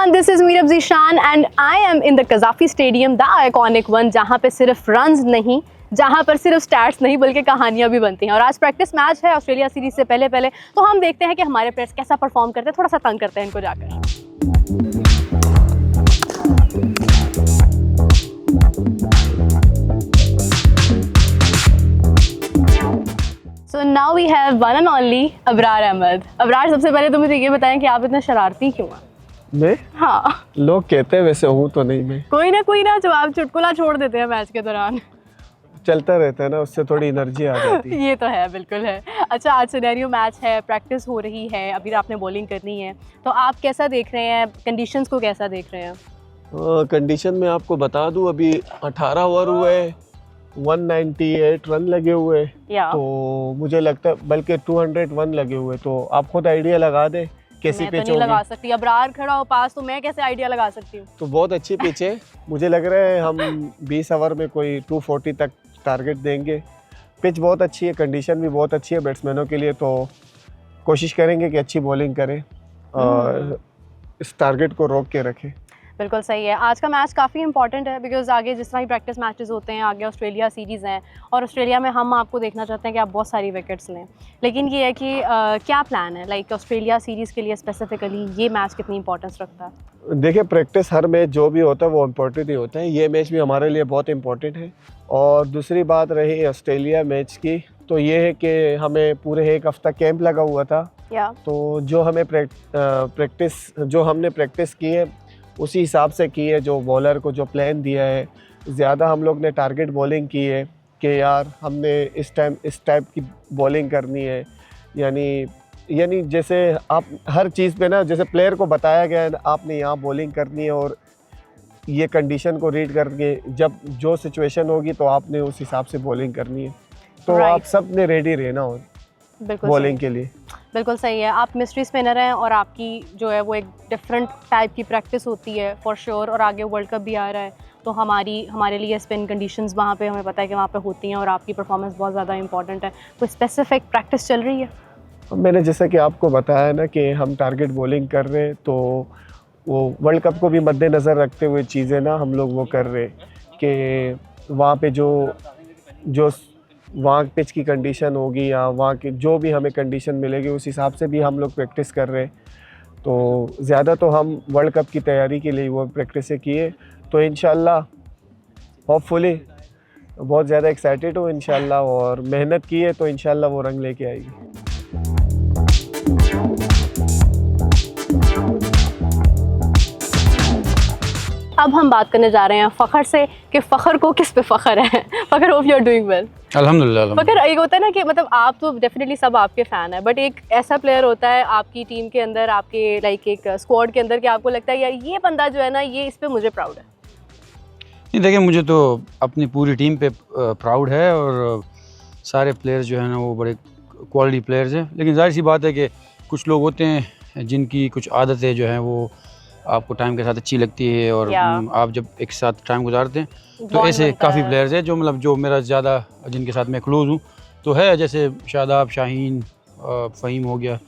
everyone, this is Meerab Zishan and I am in the Qazafi Stadium, the iconic one, जहाँ पे सिर्फ runs नहीं, जहाँ पर सिर्फ स्टैट्स नहीं बल्कि कहानियाँ भी बनती हैं। और आज प्रैक्टिस मैच है ऑस्ट्रेलिया सीरीज से पहले तो हम देखते हैं कि हमारे प्लेयर्स कैसा परफॉर्म करते हैं। थोड़ा सा तंग करते हैं इनको जाकर। So now we have one and only Abrar Ahmad. Abrar, सबसे पहले तो मुझे ये बताएं कि आप इतना शरारती क्यों हैं? मैं? हाँ, लोग कहते हैं, वैसे हूँ तो नहीं। मैं कोई ना जवाब चुटकुला छोड़ देते हैं मैच के दौरान। चलता रहता है ना, उससे थोड़ी एनर्जी आ जाती है। ये तो है, बिल्कुल है। अच्छा, आज सिनेरियो मैच है, प्रैक्टिस हो रही है, अभी आपने बॉलिंग करनी है, तो आप कैसा देख रहे हैं, कंडीशंस को कैसा देख रहे हैं? कंडीशन में आपको बता दूं, अभी 18 ओवर हुए, 198 रन लगे हुए, तो मुझे लगता है बल्कि 201 लगे हुए, तो आप खुद आइडिया लगा दें कैसी पिच होगी। लगा सकती, अबरार खड़ा हो पास, तो मैं कैसे आइडिया लगा सकती हूँ? तो बहुत अच्छी पिच है, मुझे लग रहा है हम 20 ओवर में कोई 240 तक टारगेट देंगे। पिच बहुत अच्छी है, कंडीशन भी बहुत अच्छी है बैट्समैनों के लिए, तो कोशिश करेंगे कि अच्छी बॉलिंग करें और इस टारगेट को रोक के रखें। बिल्कुल सही है। आज का मैच काफ़ी इंपॉर्टेंट है बिकॉज आगे जिस तरह ही प्रैक्टिस मैचेस होते हैं, आगे ऑस्ट्रेलिया सीरीज़ हैं और ऑस्ट्रेलिया में हम आपको देखना चाहते हैं कि आप बहुत सारी विकेट्स लें। लेकिन ये है कि क्या प्लान है, लाइक ऑस्ट्रेलिया सीरीज़ के लिए स्पेसिफिकली ये मैच कितनी इंपॉर्टेंस रखता है? देखिए, प्रैक्टिस हर मैच जो भी होता है वो इम्पोर्टेंट ही होता है, ये मैच भी हमारे लिए बहुत इम्पोर्टेंट है। और दूसरी बात रही ऑस्ट्रेलिया मैच की, तो ये है कि हमें पूरे एक हफ्ता कैंप लगा हुआ था, तो जो हमें हमने प्रैक्टिस की है उसी हिसाब से की है। जो बॉलर को जो प्लान दिया है, ज़्यादा हम लोग ने टारगेट बॉलिंग की है कि यार हमने इस टाइप की बॉलिंग करनी है, यानी जैसे आप हर चीज़ पे ना, जैसे प्लेयर को बताया गया है आपने यहाँ बॉलिंग करनी है और ये कंडीशन को रीड करके जब जो सिचुएशन होगी तो आपने उस हिसाब से बॉलिंग करनी है। तो आप सब ने रेडी रहना हो बॉलिंग के लिए। बिल्कुल सही है। आप मिस्ट्री स्पिनर हैं और आपकी जो है वो एक डिफरेंट टाइप की प्रैक्टिस होती है फॉर श्योर, और आगे वर्ल्ड कप भी आ रहा है, तो हमारे लिए स्पिन कंडीशंस वहाँ पे हमें पता है कि वहाँ पे होती हैं और आपकी परफॉर्मेंस बहुत ज़्यादा इंपॉर्टेंट है। कोई स्पेसिफिक प्रैक्टिस चल रही है? मैंने जैसा कि आपको बताया ना कि हम टारगेट बॉलिंग कर रहे हैं, तो वो वर्ल्ड कप को भी मद्देनज़र रखते हुए चीज़ें ना हम लोग वो कर रहे कि वहाँ पे जो वहाँ पिच की कंडीशन होगी या वहाँ की जो भी हमें कंडीशन मिलेगी उस हिसाब से भी हम लोग प्रैक्टिस कर रहे हैं। तो ज़्यादा तो हम वर्ल्ड कप की तैयारी के लिए वो प्रैक्टिसें किए, तो इंशाल्लाह होपफुली बहुत ज़्यादा एक्साइटेड हूँ इंशाल्लाह, और मेहनत की है तो इंशाल्लाह वो रंग लेके आएगी। अब हम बात करने जा रहे हैं फ़खर से कि फ़खर को किस पे फ़खर है। Fakhar, hope you are doing well. अल्हम्दुलिल्लाह। फ़खर, एक होता है ना कि मतलब आप तो डेफिनेटली सब आपके फ़ैन है, बट एक ऐसा प्लेयर होता है आपकी टीम के अंदर, आपके लाइक एक स्क्वाड के अंदर कि आपको लगता है यार ये बंदा जो है ना, ये इस पे मुझे प्राउड है। नहीं, देखिए, मुझे तो अपनी पूरी टीम पे प्राउड है और सारे प्लेयर्स जो है ना वो बड़े क्वालिटी प्लेयर्स हैं। लेकिन जाहिर सी बात है कि कुछ लोग होते हैं जिनकी कुछ आदतें जो हैं वो आपको टाइम के साथ अच्छी लगती है, और आप जब एक साथ टाइम गुजारते हैं तो ऐसे काफ़ी प्लेयर्स हैं जो मेरा ज़्यादा जिनके साथ मैं क्लोज़ हूँ, तो है जैसे शादाब, शाहीन, फ़हीम हो गया,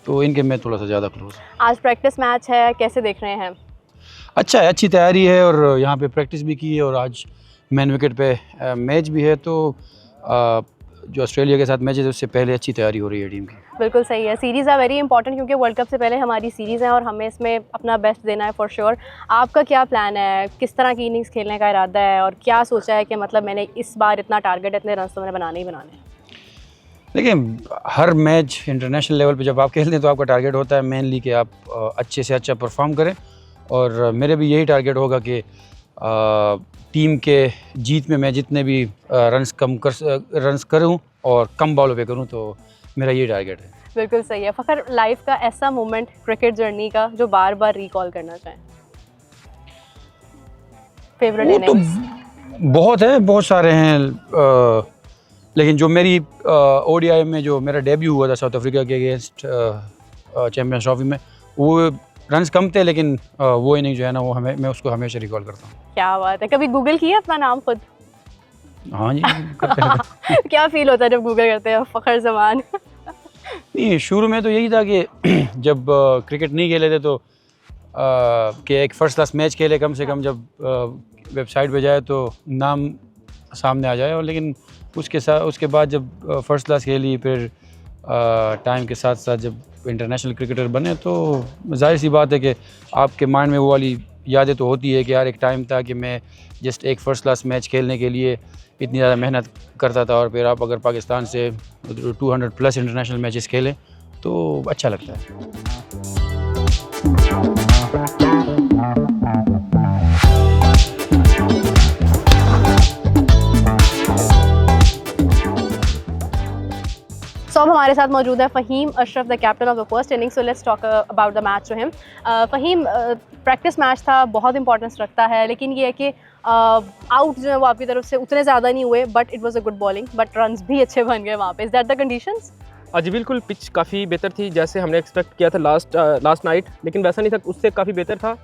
तो इनके मैं थोड़ा सा ज़्यादा क्लोज़। आज प्रैक्टिस मैच है, कैसे देख रहे हैं? अच्छा है, अच्छी तैयारी है और यहाँ पे प्रैक्टिस भी की है और आज मेन विकेट पे मैच भी है, तो जो ऑस्ट्रेलिया के साथ मैच है उससे पहले अच्छी तैयारी हो रही है टीम की। बिल्कुल सही है। सीरीज़ है वेरी इंपॉर्टेंट क्योंकि वर्ल्ड कप से पहले हमारी सीरीज़ है और हमें इसमें अपना बेस्ट देना है फॉर श्योर। आपका क्या प्लान है, किस तरह की इनिंग्स खेलने का इरादा है और क्या सोचा है कि मतलब मैंने इस बार इतना टारगेट, इतने रन तो मैंने बनाने ही बनाने हैं? देखिए, हर मैच इंटरनेशनल लेवल पे जब आप खेलते हैं तो आपका टारगेट होता है मेनली कि आप अच्छे से अच्छा परफॉर्म करें, और मेरे भी यही टारगेट होगा कि टीम के जीत में मैं जितने भी रन्स करूं और कम बॉलों पे करूं, तो मेरा ये टारगेट है। बिल्कुल सही है। फ़खर, लाइफ का ऐसा मोमेंट क्रिकेट जर्नी का जो बार बार रिकॉल करना चाहें? Favourite innings? तो बहुत है, बहुत सारे हैं, लेकिन जो मेरी ओडीआई में जो मेरा डेब्यू हुआ था साउथ अफ्रीका के अगेंस्ट चैम्पियंस ट्रॉफी में, वो रन्स कम थे, लेकिन वो इनिंग जो है ना वो मैं उसको हमेशा रिकॉल करता हूँ। क्या बात है। कभी गूगल किया अपना नाम खुद? हाँ जी, करते हैं। क्या फील होता है जब गूगल करते हैं फ़खर ज़मान? नहीं, शुरू में तो यही था कि जब क्रिकेट नहीं खेले थे तो कि एक फ़र्स्ट क्लास मैच खेले, कम से कम जब वेबसाइट पे जाए तो नाम सामने आ जाए। और लेकिन उसके बाद जब फ़र्स्ट क्लास खेली, फिर टाइम के साथ साथ जब इंटरनेशनल क्रिकेटर बने, तो जाहिर सी बात है कि आपके माइंड में वो वाली यादें तो होती है कि यार एक टाइम था कि मैं जस्ट एक फ़र्स्ट क्लास मैच खेलने के लिए इतनी ज़्यादा मेहनत करता था, और फिर आप अगर पाकिस्तान से 200+ इंटरनेशनल मैचेस खेलें तो अच्छा लगता है। सो अब हमारे साथ मौजूद है Faheem Ashraf, the captain of the first inning. So let's talk about the match to him. Faheem, practice match था, बहुत इंपॉर्टेंस रखता है, लेकिन ये है कि आउट जो है वो आपकी तरफ से उतने ज़्यादा नहीं हुए, but it was a good bowling, but runs भी अच्छे बन गए वहाँ पे। Is that the conditions? जी बिल्कुल, पिच काफ़ी बेहतर थी जैसे हमने एक्सपेक्ट किया था लास्ट नाइट, लेकिन वैसा नहीं था, उससे काफ़ी बेहतर था।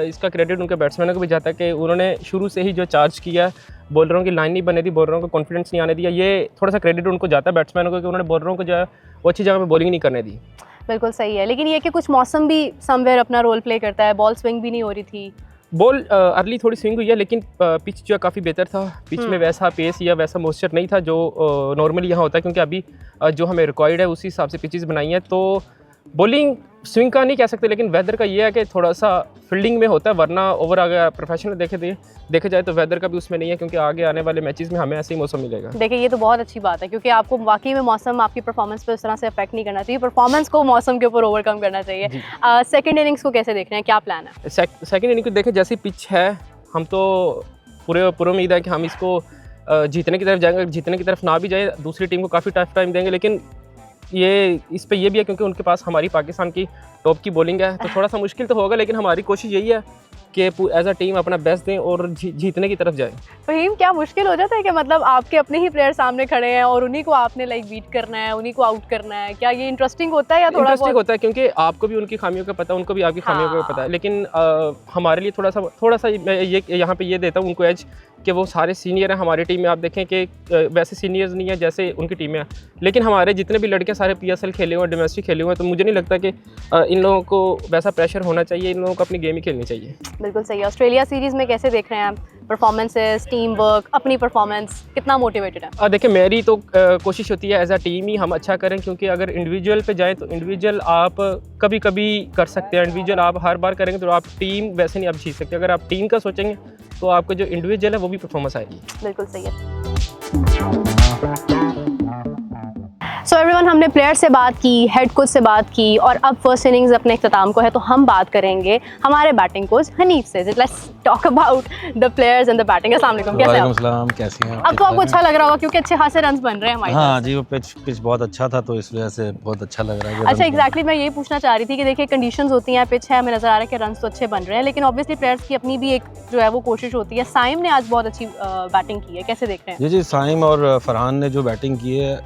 इसका क्रेडिट उनके बैट्समैनों को भी जाता है कि उन्होंने शुरू से ही जो चार्ज किया, बॉलरों की लाइन नहीं बने दी, बॉलरों को कॉन्फिडेंस नहीं आने दिया। ये थोड़ा सा क्रेडिट उनको जाता है बैट्समैनों को कि उन्होंने बॉलरों को जो है वो अच्छी जगह पे बॉलिंग नहीं करने दी। बिल्कुल सही है, लेकिन ये कि कुछ मौसम भी समवेयर अपना रोल प्ले करता है, बॉल स्विंग भी नहीं हो रही थी। बॉल अर्ली थोड़ी स्विंग हुई है, लेकिन पिच जो है काफ़ी बेहतर था। पिच में वैसा पेस या वैसा मॉइस्चर नहीं था जो नॉर्मली यहाँ होता है, क्योंकि अभी जो हमें रिक्वायर्ड है उसी हिसाब से पिचेस बनाई हैं। तो बॉलिंग स्विंग का नहीं कह सकते, लेकिन वेदर का ये है कि थोड़ा सा फील्डिंग में होता है, वरना ओवर अगर प्रोफेशनल देखे जाए तो वेदर का भी उसमें नहीं है, क्योंकि आगे आने वाले मैचेस में हमें ऐसे ही मौसम मिलेगा। देखिए, ये तो बहुत अच्छी बात है, क्योंकि आपको वाकई में मौसम आपकी परफॉर्मेंस पे उस तरह से अफेक्ट नहीं करना चाहिए, परफॉर्मेंस को मौसम के ऊपर ओवरकम करना चाहिए। सेकंड इनिंग्स को कैसे देख रहे हैं, क्या प्लान है? सेकंड इनिंग को देखें, जैसी पिच है, हम तो पूरे उम्मीद है कि हम इसको जीतने की तरफ जाएंगे। जीतने की तरफ ना भी जाए, दूसरी टीम को काफ़ी टफ टाइम देंगे, लेकिन इस पे ये भी है क्योंकि उनके पास हमारी पाकिस्तान की टॉप की बॉलिंग है, तो थोड़ा सा मुश्किल तो होगा, लेकिन हमारी कोशिश यही है कि एज अ टीम अपना बेस्ट दें और जीतने की तरफ जाएं। फ़हीम, क्या मुश्किल हो जाता है कि मतलब आपके अपने ही प्लेयर सामने खड़े हैं और उन्हीं को आपने बीट करना है, उन्हीं को आउट करना है? क्या ये इंटरेस्टिंग होता है या थोड़ा इंटरेस्टिंग होता है, क्योंकि आपको भी उनकी खामियों का पता है, उनको भी आपकी खामियों का पता है, लेकिन हमारे लिए थोड़ा सा मैं ये यहाँ पे ये देता हूँ उनको एज कि वो सारे सीनियर हैं हमारी टीम में। आप देखें कि वैसे सीनियर्स नहीं है जैसे उनकी टीम है, लेकिन हमारे जितने भी लड़के सारे PSL खेले हुए हैं, डोमेस्टिक खेले हुए हैं, तो मुझे नहीं लगता कि इन लोगों को वैसा प्रेशर होना चाहिए। इन लोगों को अपनी गेम ही खेलनी चाहिए। बिल्कुल सही है। ऑस्ट्रेलिया सीरीज़ में कैसे देख रहे हैं आप परफॉर्मेंसेस, टीम वर्क, अपनी परफॉर्मेंस, कितना मोटिवेटेड है? देखिए, मेरी तो कोशिश होती है एज अ टीम ही हम अच्छा करें, क्योंकि अगर इंडिविजुअल पे जाएँ तो इंडिविजुअल आप कभी कभी कर सकते हैं, इंडिविजुअल आप हर बार करेंगे तो आप टीम वैसे नहीं आप जीत सकते। अगर आप टीम का सोचेंगे तो आपका जो इंडिविजुअल है वो भी परफॉर्मेंस आएगी। बिल्कुल सही है। सो एवरीवन, हमने प्लेयर से बात की, हेड कोच से बात की, और अब फर्स्ट इनिंग्स अपने इख्तिताम को है, तो हम बात करेंगे हमारे बैटिंग कोच हनीफ से। Let's talk about the players and the batting. अस्सलाम वालेकुम, कैसे हैं आप? कैसी हैं? अब तो आपको अच्छा लग रहा होगा क्योंकि अच्छे खासे रन्स बन रहे हैं हमारे। हाँ जी, वो पिच बहुत अच्छा था, तो इस वजह से बहुत अच्छा लग रहा है। अच्छा, एग्जैक्टली मैं यही पूछना चाह रही थी कि देखिए कंडीशंस होती हैं, पिच है, हमें नजर आ रहा है कि रन्स तो अच्छे बन रहे हैं, लेकिन ऑब्वियसली प्लेयर्स की अपनी भी एक जो है वो कोशिश होती है। साइम ने आज बहुत अच्छी बैटिंग की है, कैसे देख रहे हैं? जी, साइम और फरहान ने जो बैटिंग की है,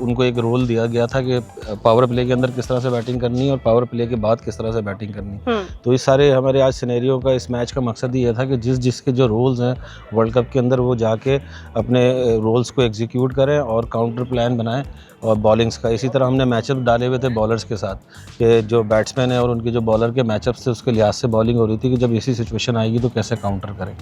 उनको एक रोल दिया गया था कि पावर प्ले के अंदर किस तरह से बैटिंग करनी है और पावर प्ले के बाद किस तरह से बैटिंग करनी। तो इस सारे हमारे आज सिनेरियो का, इस मैच का मकसद ये था कि जिसके जो रोल्स हैं वर्ल्ड कप के अंदर, वो जाके अपने रोल्स को एग्जीक्यूट करें और काउंटर प्लान बनाएं और बॉलिंग्स का। इसी तरह हमने मैचअप डाले हुए थे बॉलर्स के साथ कि जो बैट्समैन है और उनके जो बॉलर के मैचअप थे उसके लिहाज से बॉलिंग हो रही थी कि जब ऐसी सिचुएशन आएगी तो कैसे काउंटर करें।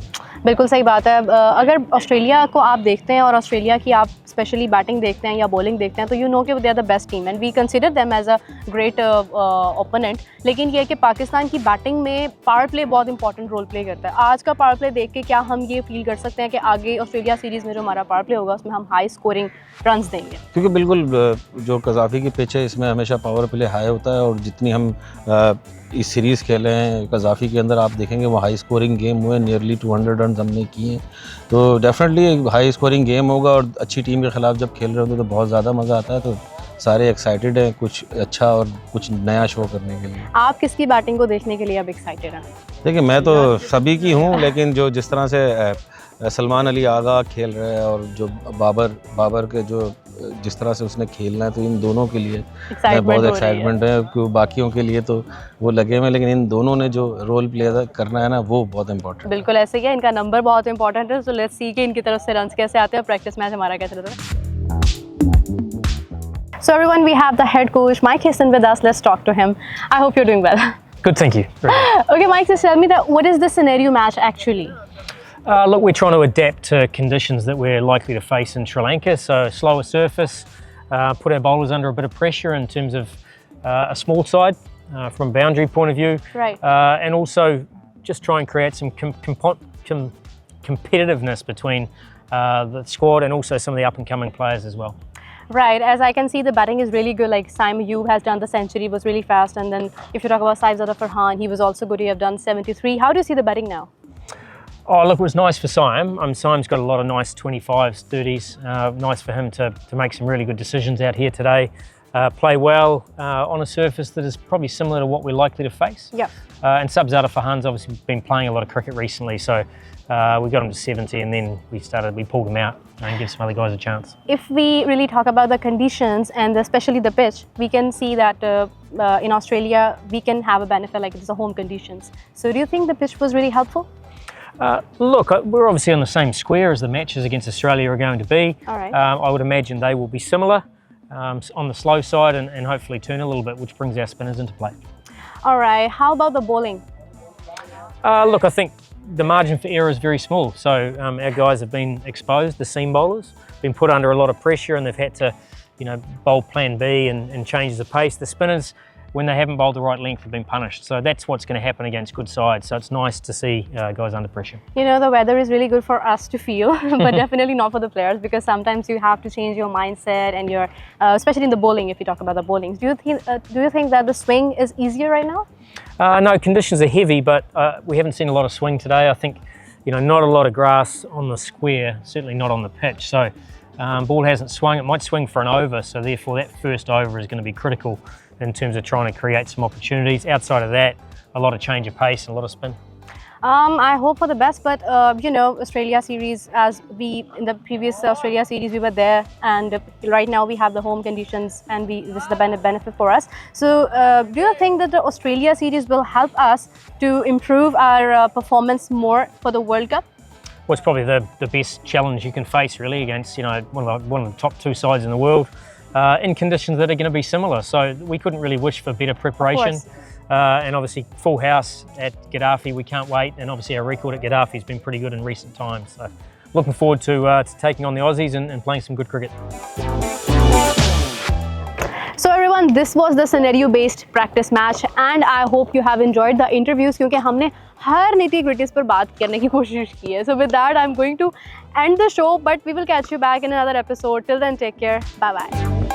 बिल्कुल सही बात है। अगर ऑस्ट्रेलिया को आप देखते हैं और ऑस्ट्रेलिया की आप स्पेशली बैटिंग देखते हैं या बॉलिंग देखते हैं, तो यू नो कि they are the best team and we consider them as a great opponent. लेकिन ये है कि पाकिस्तान की बैटिंग में पावर प्ले बहुत इंपॉर्टेंट रोल प्ले करता है। आज का पावर प्ले देख के क्या हम ये फील कर सकते हैं कि आगे ऑस्ट्रेलिया सीरीज़ में जो हमारा पावर प्ले होगा उसमें हम हाई स्कोरिंग रन्स देंगे? क्योंकि बिल्कुल जो कज़ाफ़ी की पिच है इसमें हमेशा पावर प्ले हाई होता है, और जितनी हम इस सीरीज़ खेले हैं कज़ाफ़ी के अंदर आप देखेंगे वो हाई स्कोरिंग गेम हुए, नियरली 200 रन हमने किए, तो डेफिनेटली हाई स्कोरिंग गेम होगा। और अच्छी टीम के ख़िलाफ़ जब खेल रहे होते तो बहुत ज़्यादा मज़ा आता है, तो सारे एक्साइटेड हैं कुछ अच्छा और कुछ नया शो करने के लिए। आप किसकी बैटिंग को देखने के लिए अब एक्साइटेड हैं? देखिए, मैं तो सभी की हूँ, लेकिन जो जिस तरह से सलमान अली आगा खेल रहे हैं और जो बाबर के जो जिस तरह से उसने खेलना है, तो इन दोनों के लिए बहुत एक्साइटमेंट है। क्योंकि बाकियों के लिए तो वो लगे हुए हैं, लेकिन इन दोनों ने जो रोल प्ले करना है ना, वो बहुत इंपॉर्टेंट है। बिल्कुल ऐसे ही है, इनका नंबर बहुत इंपॉर्टेंट है। सो लेट्स सी कि इनकी तरफ से रन्स कैसे आते हैं, प्रैक्टिस मैच हमारा कैसे रहता है। So everyone, we have the head coach Mike Hesson with us. Let's talk to him. I hope you're doing well. Good, thank you. Very good. Okay, Mike, just tell me that what is the scenario match actually? Look, we're trying to adapt to conditions that we're likely to face in Sri Lanka. So slower surface, put our bowlers under a bit of pressure in terms of a small side from a boundary point of view. Right. And also just try and create some competitiveness between the squad and also some of the up-and-coming players as well. Right, as I can see, the batting is really good. Like Saim Ayub has done the century, was really fast. And then if you talk about Saifzada Farhan, he was also good. He have done 73. How do you see the batting now? Oh, look, it was nice for Saim. Saim's got a lot of nice 25s, 30s. Nice for him to make some really good decisions out here today. Play well on a surface that is probably similar to what we're likely to face. Yep. And Saifzada Farhan's obviously been playing a lot of cricket recently, so we got him to 70 and then we pulled him out and give some other guys a chance. If we really talk about the conditions and especially the pitch, we can see that in Australia, we can have a benefit like it's the home conditions. So do you think the pitch was really helpful? Look, we're obviously on the same square as the matches against Australia are going to be. All right. I would imagine they will be similar on the slow side and hopefully turn a little bit, which brings our spinners into play. All right, how about the bowling? Look, I think the margin for error is very small. So our guys have been exposed, the seam bowlers, been put under a lot of pressure and they've had to, bowl plan B and change the pace. The spinners, when they haven't bowled the right length, have been punished. So that's what's going to happen against good sides. So it's nice to see guys under pressure. The weather is really good for us to feel, but definitely not for the players because sometimes you have to change your mindset and your, especially in the bowling, if you talk about the bowling. Do you think that the swing is easier right now? No, conditions are heavy, but we haven't seen a lot of swing today. I think, not a lot of grass on the square, certainly not on the pitch. So ball hasn't swung. It might swing for an over, so therefore that first over is going to be critical in terms of trying to create some opportunities. Outside of that, a lot of change of pace and a lot of spin. I hope for the best, but Australia series, in the previous Australia series we were there, and right now we have the home conditions and this is the benefit for us. So do you think that the Australia series will help us to improve our performance more for the World Cup? Well, it's probably the best challenge you can face really against one of the top two sides in the world in conditions that are going to be similar. So we couldn't really wish for better preparation. And obviously full house at Gaddafi, we can't wait. And obviously our record at Gaddafi has been pretty good in recent times. So looking forward to taking on the Aussies and playing some good cricket. So everyone, this was the scenario-based practice match, and I hope you have enjoyed the interviews क्योंकि हमने हर nitty-gritties पर बात करने की कोशिश की है. So with that, I'm going to end the show, but we will catch you back in another episode. Till then, take care. Bye-bye.